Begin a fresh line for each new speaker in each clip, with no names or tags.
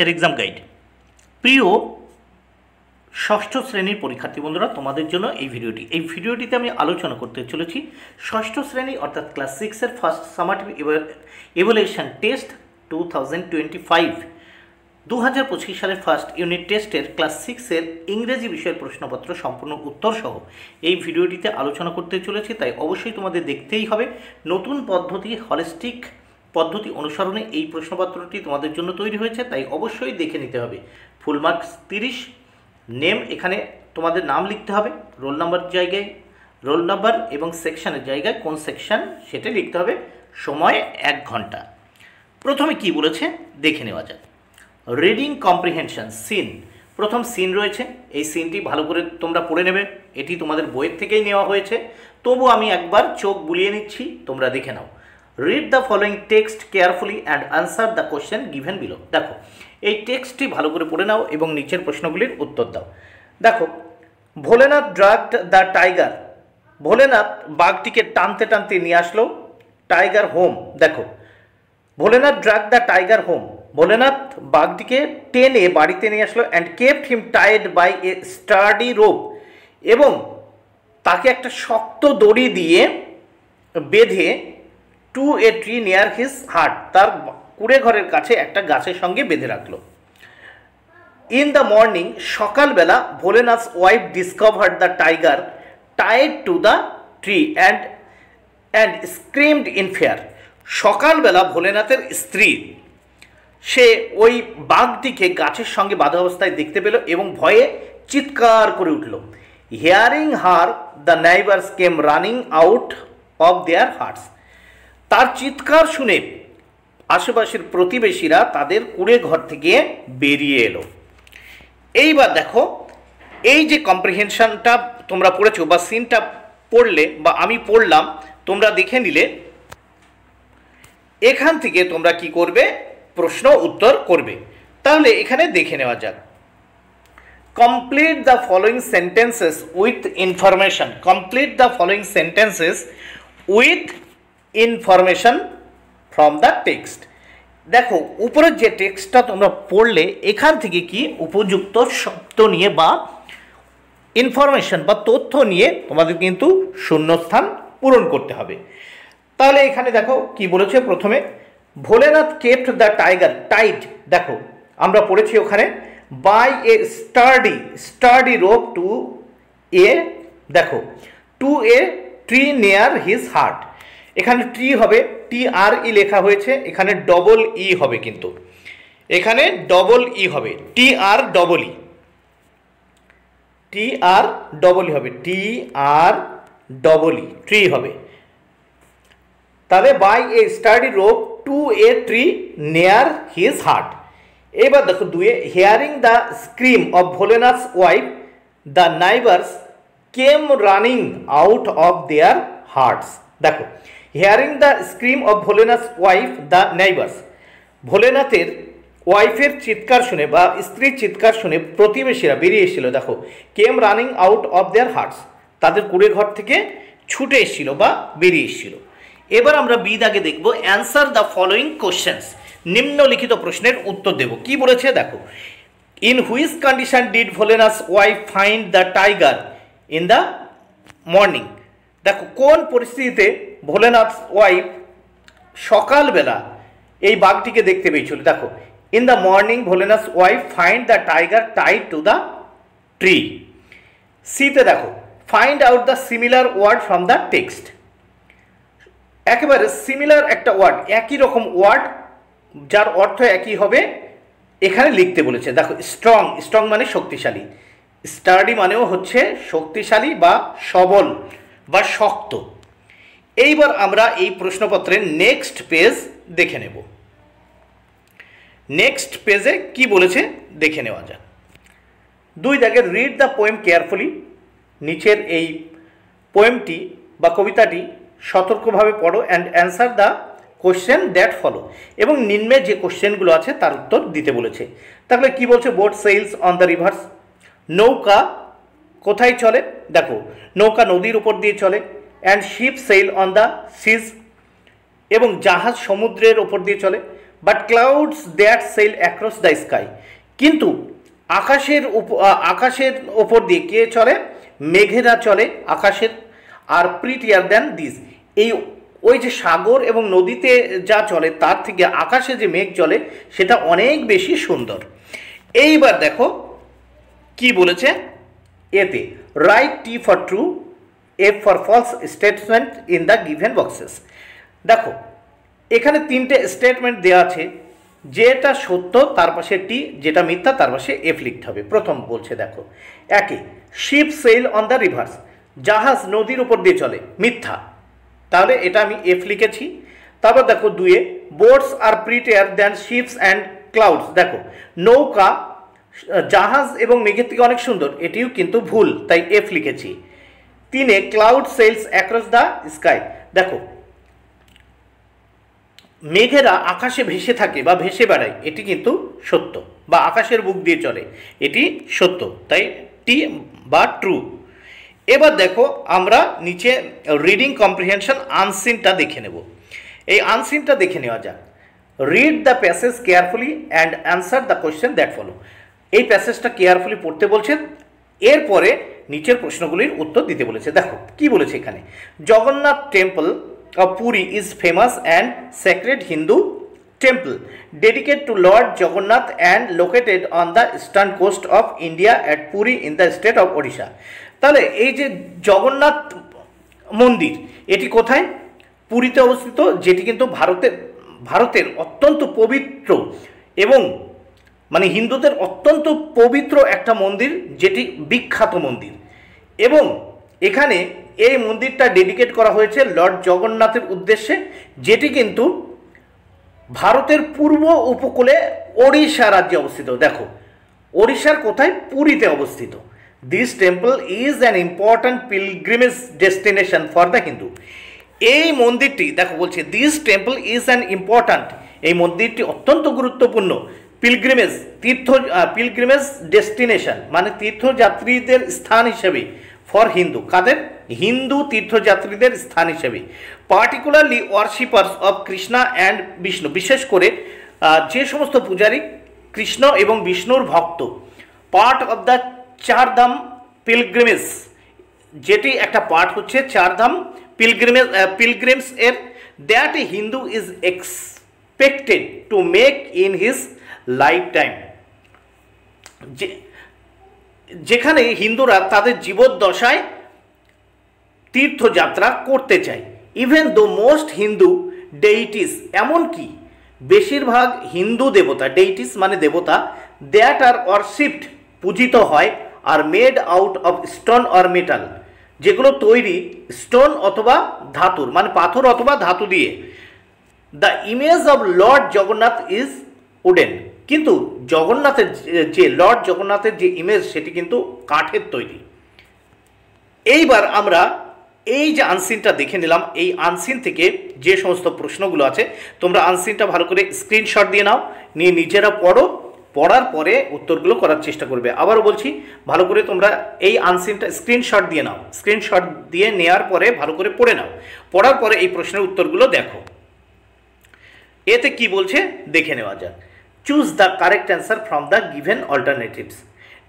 Teacher exam guide. প্রিয় ষষ্ঠ শ্রেণীর পরীক্ষার্থী বন্ধুরা, তোমাদের জন্য এই ভিডিওটিতে আমি আলোচনা করতে চলেছি ষষ্ঠ শ্রেণী অর্থাৎ ক্লাস 6-এর ফার্স্ট সামাটিভ ইভ্যালুয়েশন টেস্ট 2025 2025 সালের ফার্স্ট ইউনিট টেস্টের ক্লাস 6-এর ইংরেজি বিষয়ের প্রশ্নপত্র সম্পূর্ণ উত্তর সহ এই ভিডিওটিতে আলোচনা করতে চলেছি। তাই অবশ্যই তোমাদের দেখতেই হবে। নতুন পদ্ধতি, হলিস্টিক পদ্ধতি অনুসরণে এই প্রশ্নপত্রটি তোমাদের জন্য তৈরি হয়েছে, তাই অবশ্যই দেখে নিতে হবে। ফুল মার্কস 30, নেম এখানে তোমাদের নাম লিখতে হবে, রোল নাম্বার জায়গায় রোল নাম্বার এবং সেকশনের জায়গায় কোন সেকশন সেটা লিখতে হবে, সময় 1 ঘন্টা। প্রথমে কি বলেছে দেখে নেওয়া যাক। রিডিং কম্প্রিহেনশন সিন, প্রথম সিন রয়েছে, এই সিনটি ভালো করে তোমরা পড়ে নেবে। এটি তোমাদের বইয়ের থেকেই নেওয়া হয়েছে, তবু আমি একবার চোখ বুলিয়ে নিচ্ছি, তোমরা দেখে নাও। Read the following text carefully and answer the question given below. দেখো এই টেক্সটটি ভালো করে পড়ে নাও এবং নিচের প্রশ্নগুলির উত্তর দাও। দেখো, Bholenath dragged the tiger, Bholenath বাঘটিকে টানতে টানতে নিয়ে আসলো টাইগার হোম। দেখো, Bholenath drag the tiger home, Bholenath বাঘটিকে টেনে বাড়িতে নিয়ে আসলো। And kept him tied by a sturdy rope, এবং তাকে একটা শক্ত দড়ি দিয়ে বেঁধে to a tree near his hut, তার কুড়ে ঘরের কাছে একটা গাছের সঙ্গে বেঁধে রাখলো। ইন দ্য মর্নিং, সকালবেলা Bholenath's wife discovered the tiger tied to the tree and screamed in fear. সকালবেলা ভোলেনাথের স্ত্রী সে ওই বাঘটিকে গাছের সঙ্গে বাঁধা অবস্থায় দেখতে পেল এবং ভয়ে চিৎকার করে উঠল। Hearing her the neighbours came running out of their huts, তার চিৎকার শুনে আশেপাশের প্রতিবেশীরা তাদের কুড়ে ঘর থেকে বেরিয়ে এলো। এইবার দেখো, এই যে কম্প্রিহেনশনটা তোমরা পড়েছো বা সিনটা পড়লে বা আমি পড়লাম, তোমরা দেখে নিলে, এখান থেকে তোমরা কি করবে, প্রশ্ন উত্তর করবে। তাহলে এখানে দেখে নেওয়া যাক। Complete the following sentences with information, complete the following sentences with information from the text. দেখো, উপরের যে টেক্সটটা তোমরা পড়লে এখান থেকে কি উপযুক্ত শব্দ নিয়ে বা ইনফরমেশন বা তথ্য নিয়ে তোমাদের কিন্তু শূন্যস্থান পূরণ করতে হবে। তাহলে এখানে দেখো কি বলেছে। প্রথমে Bholenath kept the tiger tied, দেখো আমরা পড়েছি ওখানে by a sturdy rope to a, দেখো to a tree near his hut, এখানে ট্রি হবে TRE লেখা হয়েছে, এখানে ডবল ই হবে, কিন্তু এখানে ডবল ই হবে, TR ডবল ই হবে, TR ডবল ই ট্রি হবে। তাহলে by a sturdy rope to a tree near his hut. এবার দেখো দুয়ে, hearing the scream of Bholenath's wife the neighbours came running out of their huts. দেখো, hearing the scream of Bholenath's wife the neighbours, ভোলেনাথের ওয়াইফের চিৎকার শুনে বা স্ত্রীর চিৎকার শুনে প্রতিবেশীরা বেরিয়ে এসেছিল। দেখো, came running out of their huts, তাদের কুড়ে ঘর থেকে ছুটে এসেছিল বা বেরিয়ে এসেছিল। এবার আমরা বি দাগে দেখব, অ্যান্সার দ্য ফলোয়িং কোশ্চেন্স, নিম্নলিখিত প্রশ্নের উত্তর দেব। কি বলেছে দেখো, in which condition did Bholenath's wife find the tiger in the morning. দেখো, কোন পরিস্থিতিতে ভোলেনাথস ওয়াইফ সকালবেলা এই বাঘটিকে দেখতে পেয়েছিল। দেখো, in the morning Bholenath's wife find the tiger tied to the tree. সিতে দেখো, find out the similar word from the text, একেবারে সিমিলার একটা ওয়ার্ড, একই রকম ওয়ার্ড যার অর্থ একই হবে এখানে লিখতে বলেছে। দেখো, স্ট্রং মানে শক্তিশালী, স্টার্ডি মানেও হচ্ছে শক্তিশালী বা সবল বা শক্ত। এইবার আমরা এই প্রশ্নপত্রের নেক্সট পেজ দেখে নেব। নেক্সট পেজে কি বলেছে দেখে নেওয়া যাক। 2 দাগে, রিড দ্য পোয়েম কেয়ারফুলি, নিচের এই পোয়েমটি বা কবিতাটি সতর্কভাবে পড়ো। And answer the question that follow, এবং নিম্নে যে কোশ্চেনগুলো আছে তার উত্তর দিতে বলেছে। তাহলে কি বলছে, boat sails on the rivers, নৌকা কোথায় চলে। দেখো, নৌকা নদীর উপর দিয়ে চলে। And ship sail on the seas, এবং জাহাজ সমুদ্রের ওপর দিয়ে চলে। But clouds that sail across the sky, কিন্তু আকাশের ওপর দিয়ে কে চলে? মেঘেরা চলে আকাশের। আর প্রিটিয়ার দ্যান দিস, ওই যে সাগর এবং নদীতে যা চলে তার থেকে আকাশে যে মেঘ চলে সেটা অনেক বেশি সুন্দর। এইবার দেখো কি বলেছে এতে, write T for true, F for false statement in the given boxes. দেখো এখানে তিনটে স্টেটমেন্ট দেওয়া আছে, যেটা সত্য তার পাশে টি, যেটা মিথ্যা তার পাশে এফ লিখতে হবে। প্রথম বলছে দেখো, একে ship sail on the rivers, জাহাজ নদীর উপর দিয়ে চলে, মিথ্যা, তাহলে এটা আমি এফ লিখেছি। তারপর দেখো দুয়ে, boats are prettier than ships and clouds, দেখো নৌকা জাহাজ এবং মেঘের থেকে অনেক সুন্দর, এটিও কিন্তু ভুল, তাই এফ লিখেছি। তিনে, cloud sails across the sky, দেখো মেঘেরা আকাশে ভেসে থাকে বা ভেসে বেড়ায়, এটি কিন্তু সত্য, বা আকাশের বুক দিয়ে চলে, এটি সত্য, তাই টি বা ট্রু। এবার দেখো আমরা নিচে রিডিং কম্প্রিহেনশন আনসিনটা দেখে নেব। এই আনসিনটা দেখে নেওয়া যাক। Read the passage carefully and answer the question that follow. এই প্যাসেজটা কেয়ারফুলি পড়তে বলছেন, এরপরে নিচের প্রশ্নগুলির উত্তর দিতে বলেছে। দেখো কি বলেছে এখানে, Jagannath temple of Puri is famous and sacred Hindu temple dedicated to Lord Jagannath and located on the eastern coast of India at Puri in the state of Odisha। তাহলে এই যে জগন্নাথ মন্দির এটি কোথায়? পুরীতে অবস্থিত, যেটি কিন্তু ভারতের অত্যন্ত পবিত্র এবং মানে হিন্দুদের অত্যন্ত পবিত্র একটা মন্দির, যেটি বিখ্যাত মন্দির। এবং এখানে এই মন্দিরটা ডেডিকেট করা হয়েছে লর্ড জগন্নাথের উদ্দেশ্যে, যেটি কিন্তু ভারতের পূর্ব উপকূলে ওড়িশা রাজ্যে অবস্থিত। দেখো ওড়িশার কোথায়? পুরীতে অবস্থিত। This temple is an important pilgrimage destination for the Hindu. এই মন্দিরটি দেখো বলছে this temple is an important, এই মন্দিরটি অত্যন্ত গুরুত্বপূর্ণ পিলগ্রিমেজ ডেস্টিনেশন মানে তীর্থযাত্রীদের স্থান হিসেবে, ফর হিন্দু, কাদের? হিন্দু তীর্থযাত্রীদের স্থান হিসেবে। Particularly worshippers of Krishna and Vishnu, বিশেষ করে যে সমস্ত পূজারী কৃষ্ণ এবং বিষ্ণুর ভক্ত। Part of the Char Dham pilgrimage, যেটি একটা পার্ট হচ্ছে চারধাম পিলগ্রিমস এর, that a Hindu is expected to make in his lifetime, যেখানে হিন্দুরা তাদের জীবদ্দশায় তীর্থযাত্রা করতে চায়। Even though most Hindu deities, এমনকি বেশিরভাগ হিন্দু দেবতা, ডেইটিস মানে দেবতা, দ্যাট আর ওয়ারশিপড পূজিত হয়, are made out of stone or metal, যেগুলো তৈরি স্টোন অথবা ধাতুর মানে পাথর অথবা ধাতু দিয়ে। The image of Lord Jagannath is wooden, কিন্তু জগন্নাথের যে লর্ড জগন্নাথের যে ইমেজ সেটি কিন্তু কাঠের তৈরি। এইবার আমরা এই যে আনসিনটা দেখে নিলাম, এই আনসিন থেকে যে সমস্ত প্রশ্নগুলো আছে তোমরা আনসিনটা ভালো করে স্ক্রিনশট দিয়ে নাও, নিয়ে নিজেরা পড়ো, পড়ার পরে উত্তরগুলো করার চেষ্টা করবে। আবারও বলছি, ভালো করে তোমরা এই আনসিনটা স্ক্রিনশট দিয়ে নাও, স্ক্রিনশট দিয়ে নেওয়ার পরে ভালো করে পড়ে নাও, পড়ার পরে এই প্রশ্নের উত্তরগুলো দেখো। এতে কি বলছে দেখে নেওয়া যাক। Choose the correct answer from the given alternatives.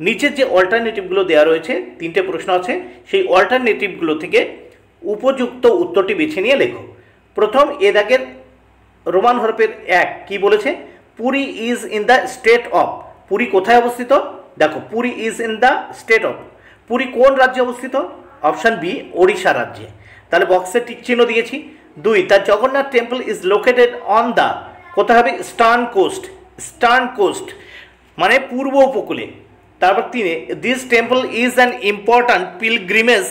নিচের যে অল্টারনেটিভগুলো দেওয়া রয়েছে, তিনটে প্রশ্ন আছে, সেই অল্টারনেটিভগুলো থেকে উপযুক্ত উত্তরটি বেছে নিয়ে লেখো। প্রথম এ দাগের রোমান হরফের 1 কি বলেছে? Puri is in the state of, Puri কোথায় অবস্থিত? দেখো Puri is in the state of, Puri কোন রাজ্যে অবস্থিত? অপশান বি, ওড়িশা রাজ্যে, তাহলে বক্সে টিক চিহ্ন দিয়েছি। 2, the Jagannath temple is located on the, কোথায় হবে? স্টার্ন কোস্ট, স্টার্ন কোস্ট মানে পূর্ব উপকূলে। তারপর 3, this temple is an important pilgrimage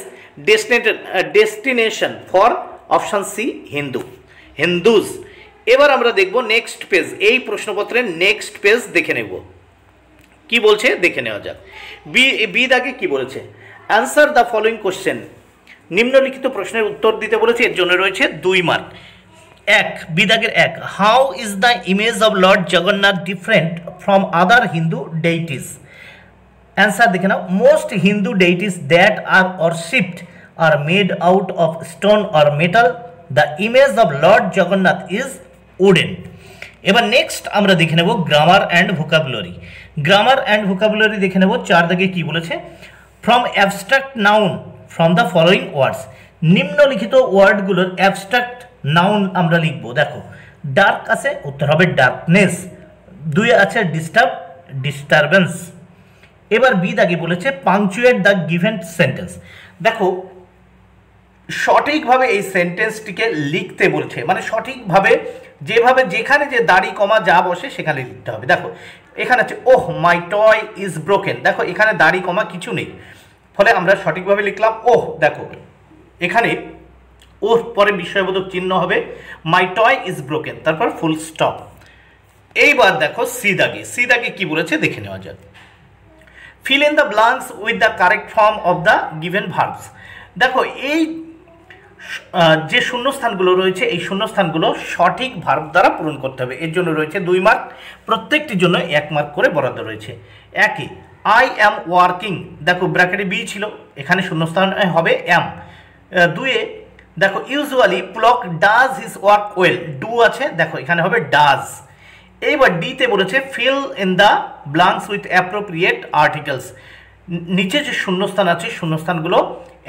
destination for, option C, Hindus. এবার আমরা দেখব নেক্সট পেজ, এই প্রশ্নপত্রের নেক্সট পেজ দেখে নেব কি বলছে দেখে নেওয়া যাক। বি দাগে কি বলেছে? অ্যান্সার দ্য ফলোইং কোশ্চেন, নিম্নলিখিত প্রশ্নের উত্তর দিতে বলেছে, এর জন্য রয়েছে 2 মার্ক। 1, বি দাগের 1, how is the image of Lord Jagannath different from other Hindu deities? Answer দেখে নাও, most Hindu deities that are worshipped are made out of stone or metal, the image of Lord Jagannath is wooden. এবার next আমরা দেখে নেব grammar and vocabulary. Grammar and vocabulary দেখে নেব। 4 দাগে কি বলেছে, from abstract noun from the following words, নিম্নলিখিত ওয়ার্ডগুলোর অ্যাবস্ট্রাক্ট নাউন আমরা লিখব। দেখো ডার্ক আছে, উত্তর হবে ডার্কনেস। 2 আছে ডিস্টার্ব, ডিস্টারবেন্স। এবার বি দাগে বলেছে পাংচুয়েট দ্য গিভেন সেন্টেন্স। দেখো সঠিকভাবে এই সেন্টেন্সটিকে লিখতে বলছে, মানে সঠিকভাবে যেভাবে যেখানে যে দাড়ি কমা যা বসে সেখানে লিখতে হবে। দেখো এখানে আছে ওহ মাই টয় ইজ ব্রোকেন, দেখো এখানে দাড়ি কমা কিছু নেই, ফলে আমরা সঠিকভাবে লিখলাম ওহ। দেখো এখানে ওর পরে বিস্ময়বোধক চিহ্ন হবে, মাই টয় ইজ ব্রোকেন, তারপর ফুল স্টপ। এইবার দেখো সি দাগে কি বলেছে দেখে নেওয়া যাক। Feel in the blanks with the correct form of the given verbs. দেখো এই যে শূন্যস্থানগুলো রয়েছে এই শূন্যস্থানগুলো সঠিক ভার্ব দ্বারা পূরণ করতে হবে। এর জন্য রয়েছে 2 মার্ক, প্রত্যেকটির জন্য 1 মার্ক করে বরাদ্দ রয়েছে। একই আই অ্যাম ওয়ার্কিং, দেখো ব্র্যাকেটে বি ছিল, এখানে শূন্যস্থান হবে অ্যাম। 2 দেখো usually Plock does his work well, do আছে, দেখো এখানে হবে ডাজ। এইবার ডিতে বলেছে fill in the blanks with appropriate articles. নিচে যে শূন্যস্থান আছে শূন্যস্থানগুলো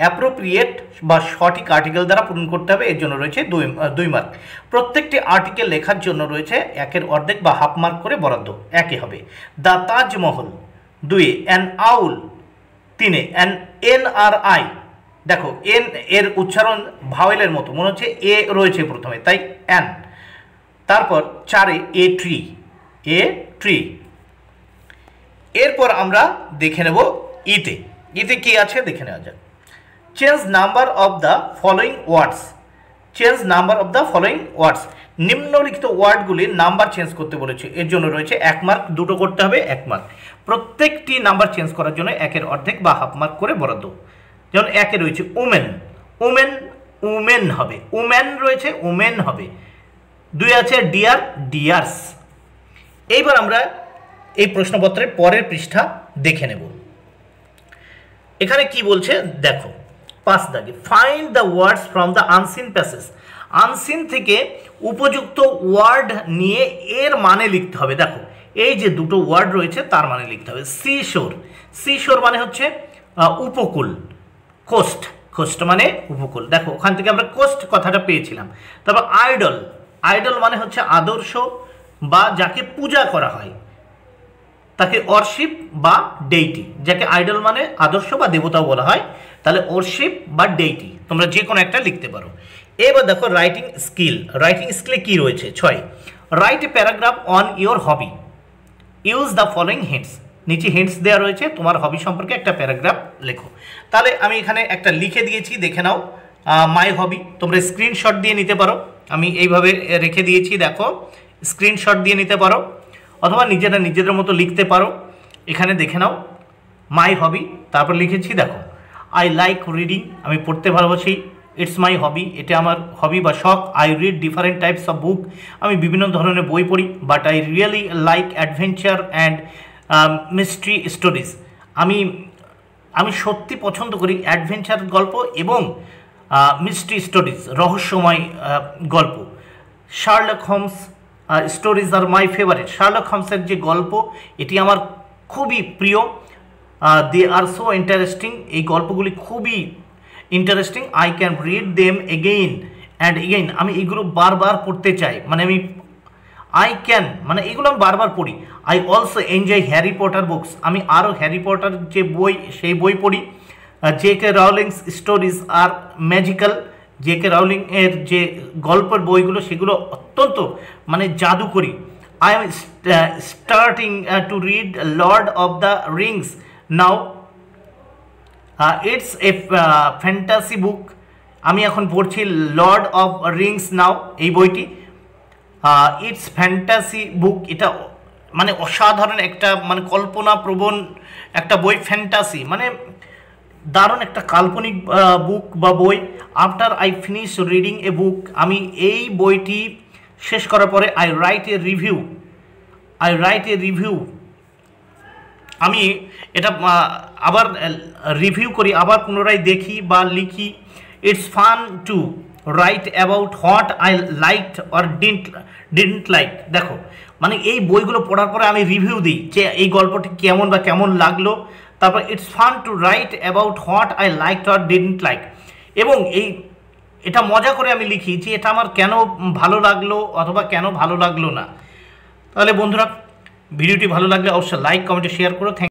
অ্যাপ্রোপ্রিয়েট বা সঠিক আর্টিকেল দ্বারা পূরণ করতে হবে। এর জন্য রয়েছে 2 মার্ক। প্রত্যেকটি আর্টিকেল লেখার জন্য রয়েছে 1-এর অর্ধেক বা হাফ মার্ক করে বরাদ্দ, 1 হবে। The Taj Mahal 2, an owl 3, an NRI, দেখো এন এর উচ্চারণ ভাওয়েলের মতো মনে হচ্ছে এ রয়েছে প্রথমে, তাই অ্যান। তারপর 4 এ ট্রি। এরপর আমরা দেখে নেব ইতে কি আছে দেখে নেওয়া যাক। Change number of the following words, change number of the following words, নিম্নলিখিত ওয়ার্ডগুলির নাম্বার চেঞ্জ করতে বলেছে। এর জন্য রয়েছে 1 মার্ক, দুটো করতে হবে 1 মার্ক। প্রত্যেকটি নাম্বার চেঞ্জ করার জন্য 1-এর অর্ধেক বা হাফ মার্ক করে বরাদ্দ। যেমন 1-এ রয়েছে উমেন, উমেন হবে, উমেন রয়েছে উমেন হবে। 2 আছে ডিয়ার, ডিয়ার্স। এইবার আমরা এই প্রশ্নপত্রের পরের পৃষ্ঠা দেখে নেব। এখানে কি বলছে দেখো 5 দাগে, find the words from the unseen passage. Unseen থেকে উপযুক্ত ওয়ার্ড নিয়ে এর মানে লিখতে হবে। দেখো এই যে দুটো ওয়ার্ড রয়েছে তার মানে লিখতে হবে। সিশোর মানে হচ্ছে উপকূল, কোস্ট মানে উপকূল, দেখো ওখান থেকে আমরা কোস্ট কথাটা পেয়েছিলাম। তারপর আইডল মানে হচ্ছে আদর্শ বা যাকে পূজা করা হয় তাকে অর্শিপ বা ডেইটি, যাকে আইডল মানে আদর্শ বা দেবতাও বলা হয়, তাহলে অর্শিপ বা ডেইটি তোমরা যে কোনো একটা লিখতে পারো। এবার দেখো রাইটিং স্কিলে কি রয়েছে 6, write a paragraph on your hobby, use the following hints. নিচে হিন্টস দেওয়া রয়েছে, তোমার হবি সম্পর্কে একটা প্যারাগ্রাফ লেখো। তাহলে আমি এখানে একটা লিখে দিয়েছি, দেখে নাও। মাই হবি, তোমরা স্ক্রিনশট দিয়ে নিতে পারো, আমি এইভাবে রেখে দিয়েছি, দেখো স্ক্রিনশট দিয়ে নিতে পারো, অথবা নিজেদের মতো লিখতে পারো। এখানে দেখে নাও মাই হবি, তারপর লিখেছি দেখো আই লাইক রিডিং, আমি পড়তে ভালোবাসি। ইটস মাই হবি, এটা আমার হবি বা শখ। I read different types of book, আমি বিভিন্ন ধরনের বই পড়ি। But I really like adventure and mystery stories, আমি সত্যি পছন্দ করি অ্যাডভেঞ্চার গল্প এবং মিস্ট্রি স্টোরিজ, রহস্যময় গল্প। Sherlock Holmes stories are my favourite, Sherlock হোমসের যে গল্প এটি আমার খুবই প্রিয়। দে আর সো ইন্টারেস্টিং, এই গল্পগুলি খুবই interesting. I can read them again and again, আমি এগুলো বারবার পড়তে চাই, মানে মানে এগুলো আমি বারবার পড়ি। I also enjoy Harry Potter books, আমি আরও হ্যারি পটার যে বই সেই বই পড়ি। J K Rowling's stories are magical, J K Rowling এর যে গল্পের বইগুলো সেগুলো অত্যন্ত মানে জাদুকরী। I am starting to read Lord of the Rings now, it's a fantasy book, আমি এখন পড়ছি লর্ড অফ রিংস নাও এই বইটি। ইটস ফ্যান্টাসি বুক, এটা মানে অসাধারণ একটা মানে কল্পনাপ্রবণ একটা বই। ফ্যান্টাসি মানে দারুণ একটা কাল্পনিক বুক বা বই। After I finish reading a বুক, আমি এই বইটি শেষ করার পরে আই রাইট এ রিভিউ, আমি এটা আবার রিভিউ করি, আবার পুনরায় দেখি বা লিখি। It's fun to write about what I liked or didn't like. দেখো মানে এই বইগুলো পড়ার পরে আমি রিভিউ দিই যে এই গল্পটি কেমন বা কেমন লাগলো। তারপর it's fun to write about what I liked or didn't like, এবং এটা মজা করে আমি লিখি যে এটা আমার কেন ভালো লাগলো অথবা কেন ভালো লাগলো না। তাহলে বন্ধুরা ভিডিওটি ভালো লাগলে অবশ্যই লাইক কমেন্টে শেয়ার করো।